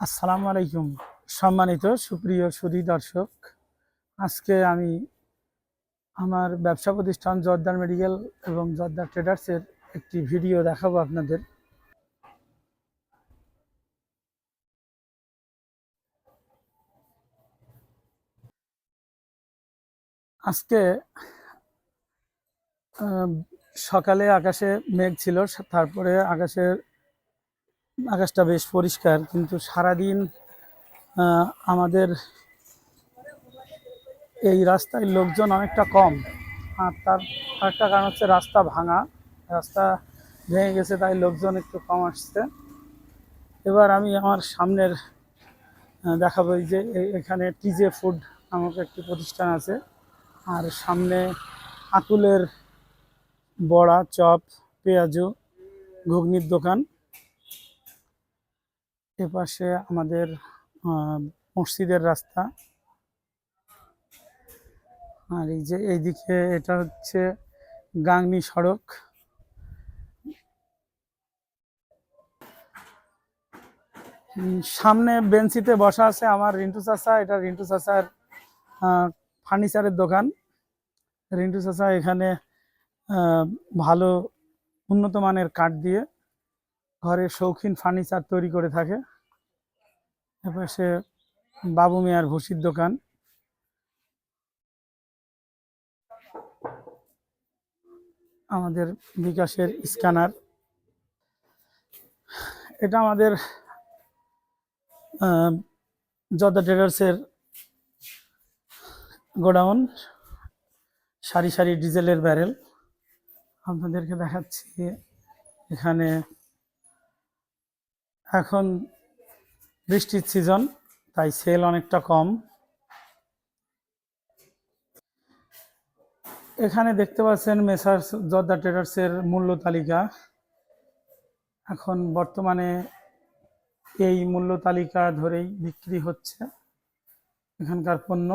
আসসালামু আলাইকুম। সম্মানিত সুপ্রিয় সুধী দর্শক, আজকে আমি আমার ব্যবসা প্রতিষ্ঠান জর্দার মেডিকেল এবং জর্দার ট্রেডার্সের একটি ভিডিও দেখাবো আপনাদের। আজকে সকালে আকাশে মেঘ ছিল, তারপরে আকাশটা বেশ পরিষ্কার, কিন্তু সারাদিন আমাদের এই রাস্তায় লোকজন অনেকটা কম। আর তার আরেকটা কারণ হচ্ছে রাস্তা ভাঙা, রাস্তা ভেঙে গেছে, তাই লোকজন একটু কম আসছে। এবার আমি আমার সামনের দেখাবো যে এখানে টিজে ফুড নামক একটি প্রতিষ্ঠান আছে, আর সামনে আকুলের বড়া, চপ, পেঁয়াজু, ঘুগনির দোকান। এপাশে আমাদের মসজিদের রাস্তা, আর এই যে এইদিকে এটা হচ্ছে গাংনী সড়ক। সামনে বেঞ্চিতে বসা আছে আমার রিন্টু চাচা। এটা রিন্টু চাচার ফার্নিচারের দোকান। রিন্টু চাচা এখানে ভালো উন্নত মানের কাঠ দিয়ে ঘরের শৌখিন ফার্নিচার তৈরি করে থাকে। এপাশে বাবু মিয়ার ভুসির দোকান। আমাদের বিকাশের স্ক্যানার। এটা আমাদের জর্দা ট্রেডার্সের গোডাউন। সারি সারি ডিজেলের ব্যারেল আপনাদেরকে দেখাচ্ছি। এখানে এখন বৃষ্টির সিজন, তাই সেল অনেকটা কম। এখানে দেখতে পাচ্ছেন মেসার্স জর্দা ট্রেডার্সের মূল্য তালিকা। এখন বর্তমানে এই মূল্য তালিকা ধরেই বিক্রি হচ্ছে এখানকার পণ্য।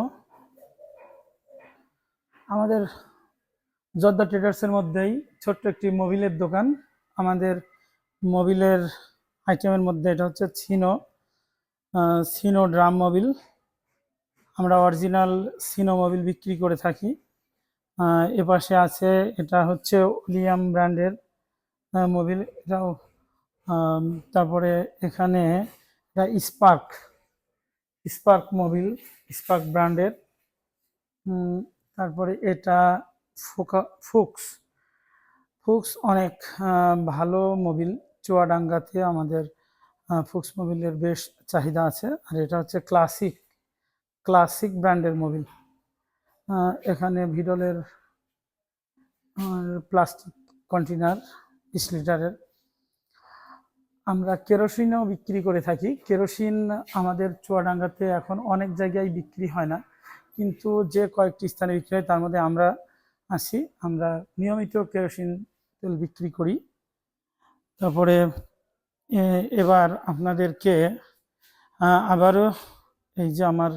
আমাদের জর্দা ট্রেডার্সের মধ্যেই ছোট্ট একটি মোবিলের দোকান। আমাদের মোবিলের আইটেমের মধ্যে এটা হচ্ছে সিনো ড্রাম মোবিল। আমরা অরিজিনাল সিনো মোবিল বিক্রি করে থাকি। এপাশে আছে, এটা হচ্ছে ওলিয়াম ব্র্যান্ডের মোবিল, এটাও। তারপরে এখানে এটা স্পার্ক মোবিল, স্পার্ক ব্র্যান্ডের। তারপরে এটা ফুক্স অনেক ভালো মোবিল। চুয়াডাঙ্গাতে আমাদের ফুক্স মোবিলের বেশ চাহিদা আছে। আর এটা হচ্ছে ক্লাসিক ব্র্যান্ডের মোবিল। এখানে ভিডলের প্লাস্টিক কন্টেনার 20 লিটারের। আমরা কেরোসিনও বিক্রি করে থাকি। কেরোসিন আমাদের চুয়াডাঙ্গাতে এখন অনেক জায়গায় বিক্রি হয় না, কিন্তু যে কয়েকটি স্থানে বিক্রি হয় তার মধ্যে আমরা আছি। আমরা নিয়মিত কেরোসিন তেল বিক্রি করি। তারপরে এবার আপনাদেরকে আবারও এই যে আমার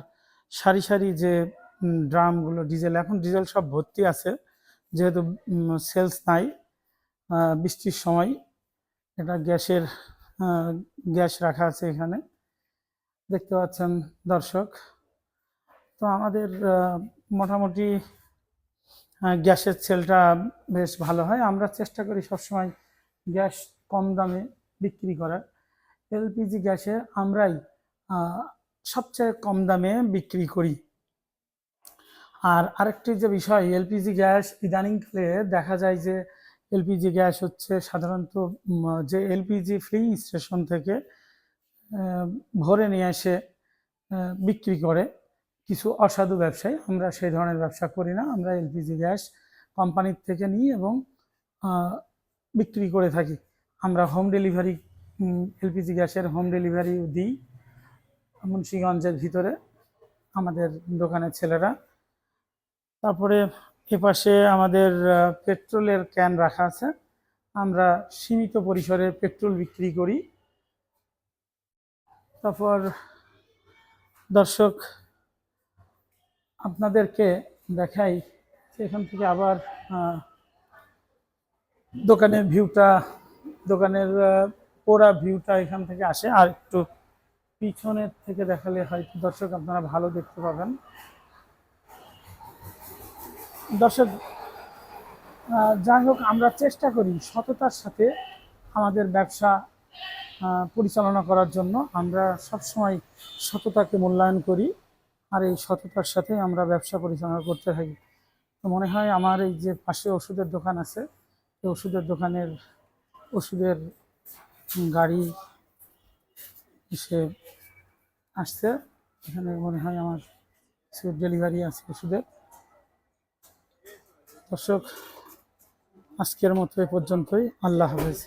সারি সারি যে ড্রামগুলো ডিজেল, এখন ডিজেল সব ভর্তি আছে, যেহেতু সেলস নাই বৃষ্টির সময়। এটা গ্যাস রাখা আছে এখানে, দেখতে পাচ্ছেন দর্শক। তো আমাদের মোটামুটি গ্যাসের সেলটা বেশ ভালো হয়। আমরা চেষ্টা করি সবসময় গ্যাস কম দামে বিক্রি করার। এলপিজি গ্যাসে আমরাই সবচেয়ে কম দামে বিক্রি করি। আর আরেকটি যে বিষয়, এলপিজি গ্যাস ইদানিংকালে দেখা যায় যে এলপিজি গ্যাস হচ্ছে সাধারণত যে এলপিজি ফিলিং স্টেশন থেকে ভরে নিয়ে এসে বিক্রি করে কিছু অসাধু ব্যবসায়ী। আমরা সেই ধরনের ব্যবসা করি না। আমরা এলপিজি গ্যাস কোম্পানির থেকে নিই এবং বিক্রি করে থাকি। আমরা হোম ডেলিভারি, এলপিজি গ্যাসের হোম ডেলিভারি দিই মুন্সিগঞ্জের ভিতরে আমাদের দোকানের ছেলেরা। তারপরে এপাশে আমাদের পেট্রোলের ক্যান রাখা আছে। আমরা সীমিত পরিসরে পেট্রোল বিক্রি করি। তারপর দর্শক আপনাদেরকে দেখাই যে এখান থেকে আবার দোকানের পুরা ভিউটা এখান থেকে আসে। আর একটু পিছনের থেকে দেখালে হয়তো দর্শক আপনারা ভালো দেখতে পাবেন। দর্শক, যাই হোক, আমরা চেষ্টা করি সততার সাথে আমাদের ব্যবসা পরিচালনা করার জন্য। আমরা সবসময় সততাকে মূল্যায়ন করি, আর এই সততার সাথে আমরা ব্যবসা পরিচালনা করতে থাকি। তো মনে হয় আমার এই যে পাশে ওষুধের দোকান আছে, এই ওষুধের দোকানের ওষুধের গাড়ি এসে আসছে। এখানে মনে হয় আমার কিছু ডেলিভারি আছে ওষুধের। দর্শক, আজকের মতো এ পর্যন্তই। আল্লাহ হাফেজ।